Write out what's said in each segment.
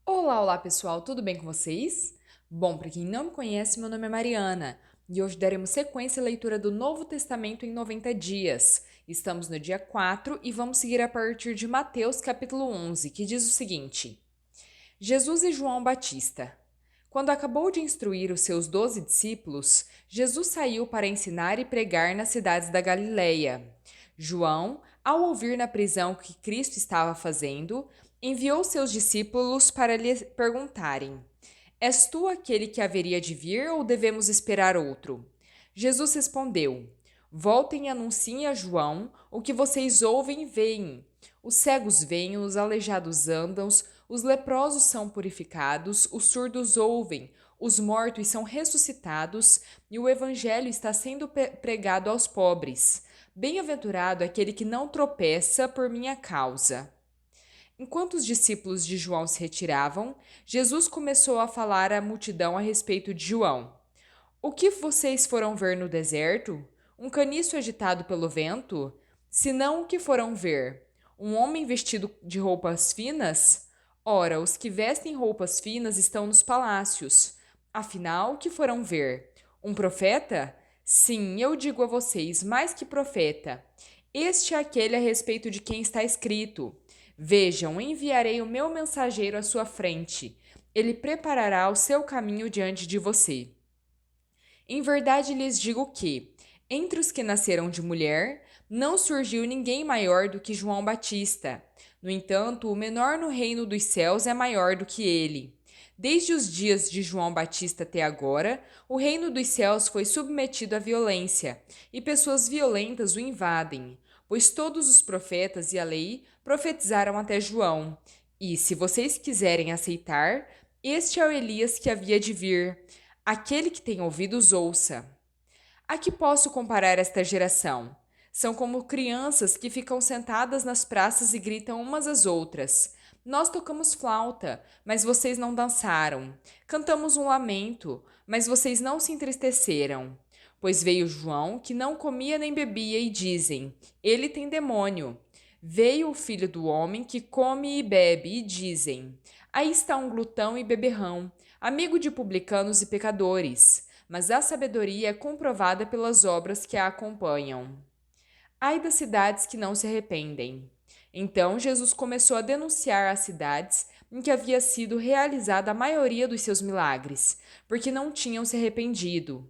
Olá, olá pessoal, tudo bem com vocês? Bom, para quem não me conhece, meu nome é Mariana e hoje daremos sequência à leitura do Novo Testamento em 90 dias. Estamos no dia 4 e vamos seguir a partir de Mateus capítulo 11, que diz o seguinte: Jesus e João Batista. Quando acabou de instruir os seus 12 discípulos, Jesus saiu para ensinar e pregar nas cidades da Galileia. João, ao ouvir na prisão o que Cristo estava fazendo, enviou seus discípulos para lhe perguntarem: És tu aquele que haveria de vir ou devemos esperar outro? Jesus respondeu: Voltem e anunciem a João o que vocês ouvem e veem. Os cegos veem, os aleijados andam, os leprosos são purificados, os surdos ouvem, os mortos são ressuscitados e o evangelho está sendo pregado aos pobres. Bem-aventurado aquele que não tropeça por minha causa. Enquanto os discípulos de João se retiravam, Jesus começou a falar à multidão a respeito de João. O que vocês foram ver no deserto? Um caniço agitado pelo vento? Se não, o que foram ver? Um homem vestido de roupas finas? Ora, os que vestem roupas finas estão nos palácios. Afinal, o que foram ver? Um profeta? Sim, eu digo a vocês, mais que profeta. Este é aquele a respeito de quem está escrito: Vejam, enviarei o meu mensageiro à sua frente. Ele preparará o seu caminho diante de você. Em verdade lhes digo que, entre os que nasceram de mulher, não surgiu ninguém maior do que João Batista. No entanto, o menor no reino dos céus é maior do que ele. Desde os dias de João Batista até agora, o reino dos céus foi submetido à violência, e pessoas violentas o invadem, pois todos os profetas e a lei profetizaram até João. E, se vocês quiserem aceitar, este é o Elias que havia de vir. Aquele que tem ouvidos, ouça. A que posso comparar esta geração? São como crianças que ficam sentadas nas praças e gritam umas às outras. Nós tocamos flauta, mas vocês não dançaram. Cantamos um lamento, mas vocês não se entristeceram. Pois veio João, que não comia nem bebia, e dizem: Ele tem demônio. Veio o filho do homem, que come e bebe, e dizem: Aí está um glutão e beberrão, amigo de publicanos e pecadores. Mas a sabedoria é comprovada pelas obras que a acompanham. Ai das cidades que não se arrependem. Então Jesus começou a denunciar as cidades em que havia sido realizada a maioria dos seus milagres, porque não tinham se arrependido.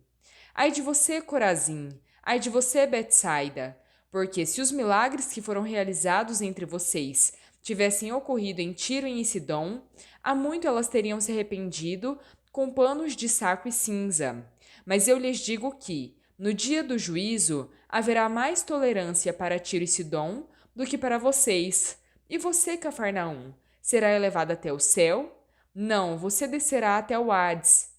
Ai de você, Corazim! Ai de você, Betsaida! Porque se os milagres que foram realizados entre vocês tivessem ocorrido em Tiro e em Sidom, há muito elas teriam se arrependido com panos de saco e cinza. Mas eu lhes digo que, no dia do juízo, haverá mais tolerância para Tiro e Sidom do que para vocês. E você, Cafarnaum, será elevado até o céu? Não, você descerá até o Hades.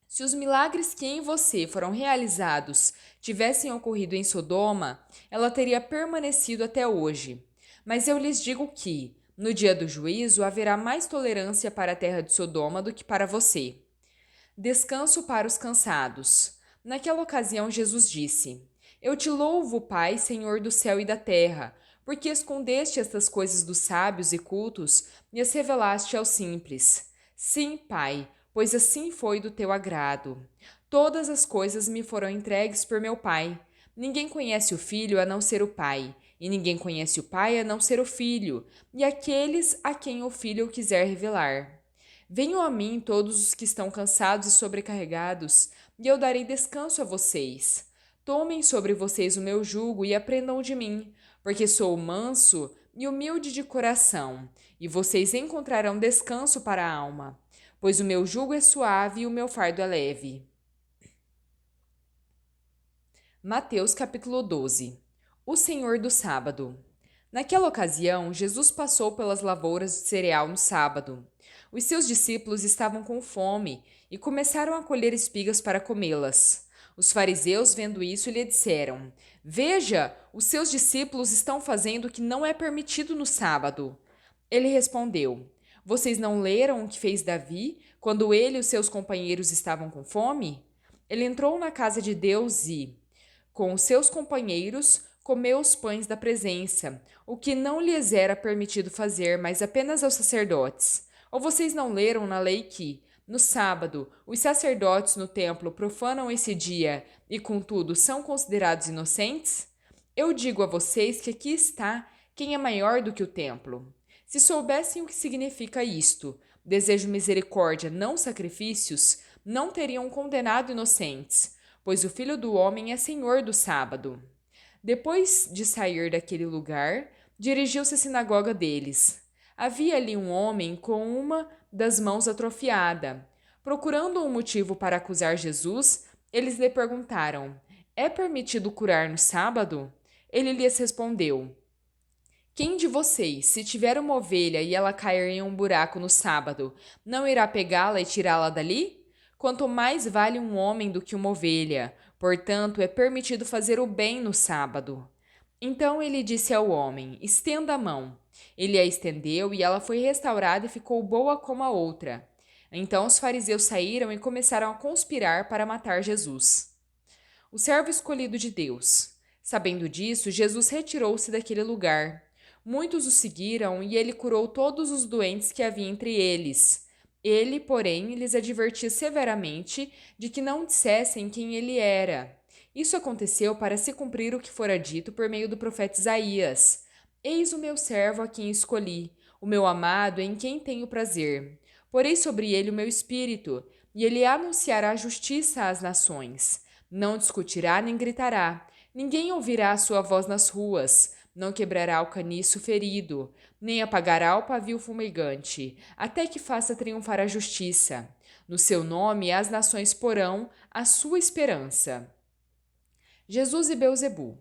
Se os milagres que em você foram realizados tivessem ocorrido em Sodoma, ela teria permanecido até hoje. Mas eu lhes digo que, no dia do juízo, haverá mais tolerância para a terra de Sodoma do que para você. Descanso para os cansados. Naquela ocasião, Jesus disse: Eu te louvo, Pai, Senhor do céu e da terra, porque escondeste estas coisas dos sábios e cultos e as revelaste aos simples. Sim, Pai, pois assim foi do teu agrado. Todas as coisas me foram entregues por meu Pai. Ninguém conhece o Filho a não ser o Pai, e ninguém conhece o Pai a não ser o Filho, e aqueles a quem o Filho quiser revelar. Venham a mim todos os que estão cansados e sobrecarregados, e eu darei descanso a vocês. Tomem sobre vocês o meu jugo e aprendam de mim, porque sou manso e humilde de coração, e vocês encontrarão descanso para a alma, pois o meu jugo é suave e o meu fardo é leve. Mateus capítulo 12. O Senhor do Sábado. Naquela ocasião, Jesus passou pelas lavouras de cereal no sábado. Os seus discípulos estavam com fome e começaram a colher espigas para comê-las. Os fariseus, vendo isso, lhe disseram: Veja, os seus discípulos estão fazendo o que não é permitido no sábado. Ele respondeu: Vocês não leram o que fez Davi quando ele e os seus companheiros estavam com fome? Ele entrou na casa de Deus e, com os seus companheiros, comeu os pães da presença, o que não lhes era permitido fazer, mas apenas aos sacerdotes. Ou vocês não leram na lei que, no sábado, os sacerdotes no templo profanam esse dia e, contudo, são considerados inocentes? Eu digo a vocês que aqui está quem é maior do que o templo. Se soubessem o que significa isto, desejo misericórdia, não sacrifícios, não teriam condenado inocentes, pois o Filho do Homem é Senhor do sábado. Depois de sair daquele lugar, dirigiu-se à sinagoga deles. Havia ali um homem com uma das mãos atrofiada. Procurando um motivo para acusar Jesus, eles lhe perguntaram: É permitido curar no sábado? Ele lhes respondeu: Quem de vocês, se tiver uma ovelha e ela cair em um buraco no sábado, não irá pegá-la e tirá-la dali? Quanto mais vale um homem do que uma ovelha, portanto, é permitido fazer o bem no sábado. Então ele disse ao homem: Estenda a mão. Ele a estendeu e ela foi restaurada e ficou boa como a outra. Então os fariseus saíram e começaram a conspirar para matar Jesus. O servo escolhido de Deus. Sabendo disso, Jesus retirou-se daquele lugar. Muitos o seguiram e ele curou todos os doentes que havia entre eles. Ele, porém, lhes advertia severamente de que não dissessem quem ele era. Isso aconteceu para se cumprir o que fora dito por meio do profeta Isaías: Eis o meu servo a quem escolhi, o meu amado em quem tenho prazer. Porei sobre ele o meu espírito, e ele anunciará justiça às nações. Não discutirá nem gritará. Ninguém ouvirá a sua voz nas ruas. Não quebrará o caniço ferido, nem apagará o pavio fumegante, até que faça triunfar a justiça. No seu nome as nações porão a sua esperança. Jesus e Beelzebu.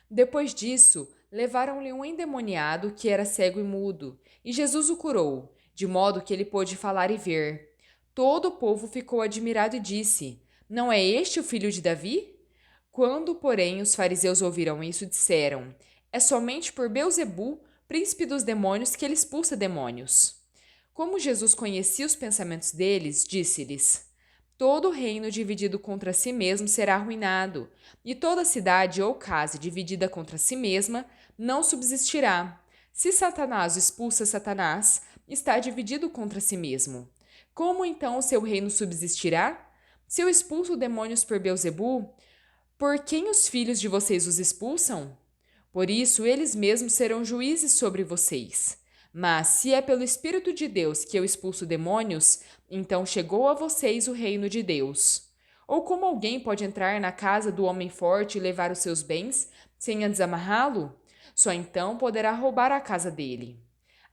Depois disso, levaram-lhe um endemoniado que era cego e mudo, e Jesus o curou, de modo que ele pôde falar e ver. Todo o povo ficou admirado e disse: Não é este o filho de Davi? Quando, porém, os fariseus ouviram isso, disseram: É somente por Beelzebu, príncipe dos demônios, que ele expulsa demônios. Como Jesus conhecia os pensamentos deles, disse-lhes: Todo reino dividido contra si mesmo será arruinado, e toda cidade ou casa dividida contra si mesma não subsistirá. Se Satanás expulsa Satanás, está dividido contra si mesmo. Como então o seu reino subsistirá? Se eu expulso demônios por Beelzebu, por quem os filhos de vocês os expulsam? Por isso, eles mesmos serão juízes sobre vocês. Mas se é pelo Espírito de Deus que eu expulso demônios, então chegou a vocês o reino de Deus. Ou como alguém pode entrar na casa do homem forte e levar os seus bens, sem antes amarrá-lo? Só então poderá roubar a casa dele.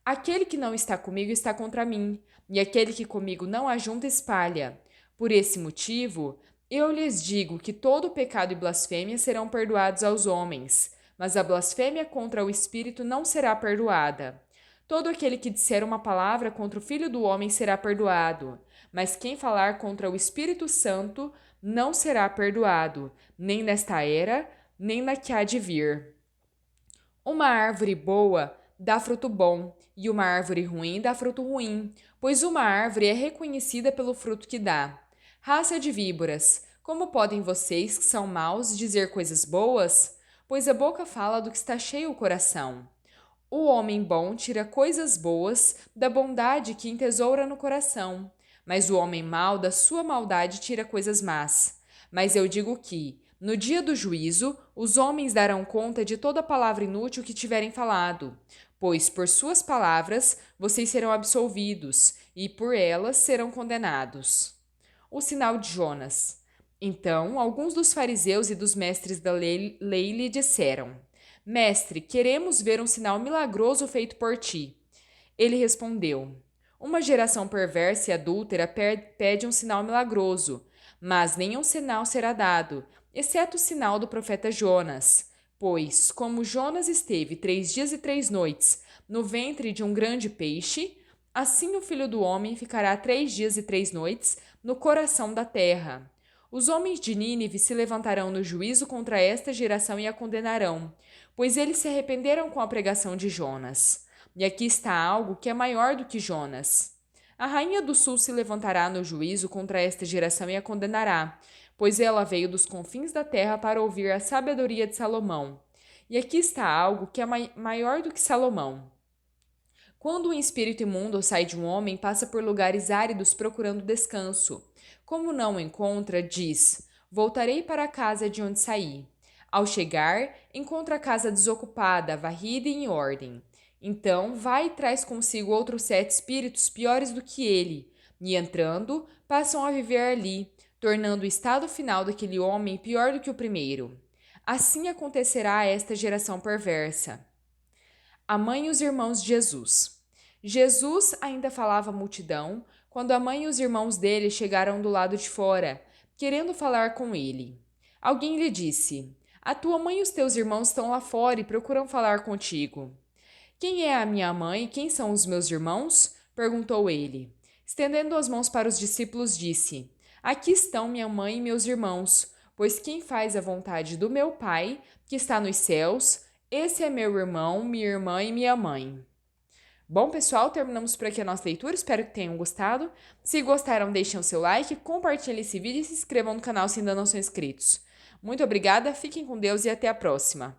Aquele que não está comigo está contra mim, e aquele que comigo não ajunta espalha. Por esse motivo, eu lhes digo que todo pecado e blasfêmia serão perdoados aos homens, mas a blasfêmia contra o Espírito não será perdoada. Todo aquele que disser uma palavra contra o Filho do Homem será perdoado, mas quem falar contra o Espírito Santo não será perdoado, nem nesta era, nem na que há de vir. Uma árvore boa dá fruto bom, e uma árvore ruim dá fruto ruim, pois uma árvore é reconhecida pelo fruto que dá. Raça de víboras, como podem vocês, que são maus, dizer coisas boas? Pois a boca fala do que está cheio o coração. O homem bom tira coisas boas da bondade que entesoura no coração, mas o homem mau da sua maldade tira coisas más. Mas eu digo que, no dia do juízo, os homens darão conta de toda palavra inútil que tiverem falado, pois por suas palavras vocês serão absolvidos, e por elas serão condenados. O sinal de Jonas. Então, alguns dos fariseus e dos mestres da lei lhe disseram: Mestre, queremos ver um sinal milagroso feito por ti. Ele respondeu: Uma geração perversa e adúltera pede um sinal milagroso, mas nenhum sinal será dado, exceto o sinal do profeta Jonas. Pois, como Jonas esteve 3 dias e 3 noites no ventre de um grande peixe, assim o Filho do Homem ficará 3 dias e 3 noites no coração da terra. Os homens de Nínive se levantarão no juízo contra esta geração e a condenarão, pois eles se arrependeram com a pregação de Jonas. E aqui está algo que é maior do que Jonas. A rainha do sul se levantará no juízo contra esta geração e a condenará, pois ela veio dos confins da terra para ouvir a sabedoria de Salomão. E aqui está algo que é maior do que Salomão. Quando um espírito imundo sai de um homem, passa por lugares áridos procurando descanso. Como não o encontra, diz: Voltarei para a casa de onde saí. Ao chegar, encontra a casa desocupada, varrida e em ordem. Então vai e traz consigo outros 7 espíritos piores do que ele, e entrando, passam a viver ali, tornando o estado final daquele homem pior do que o primeiro. Assim acontecerá a esta geração perversa. A mãe e os irmãos de Jesus. Jesus ainda falava à multidão quando a mãe e os irmãos dele chegaram do lado de fora, querendo falar com ele. Alguém lhe disse: A tua mãe e os teus irmãos estão lá fora e procuram falar contigo. Quem é a minha mãe e quem são os meus irmãos? Perguntou ele. Estendendo as mãos para os discípulos, disse: Aqui estão minha mãe e meus irmãos, pois quem faz a vontade do meu Pai, que está nos céus, esse é meu irmão, minha irmã e minha mãe. Bom, pessoal, terminamos por aqui a nossa leitura. Espero que tenham gostado. Se gostaram, deixem o seu like, compartilhem esse vídeo e se inscrevam no canal se ainda não são inscritos. Muito obrigada, fiquem com Deus e até a próxima.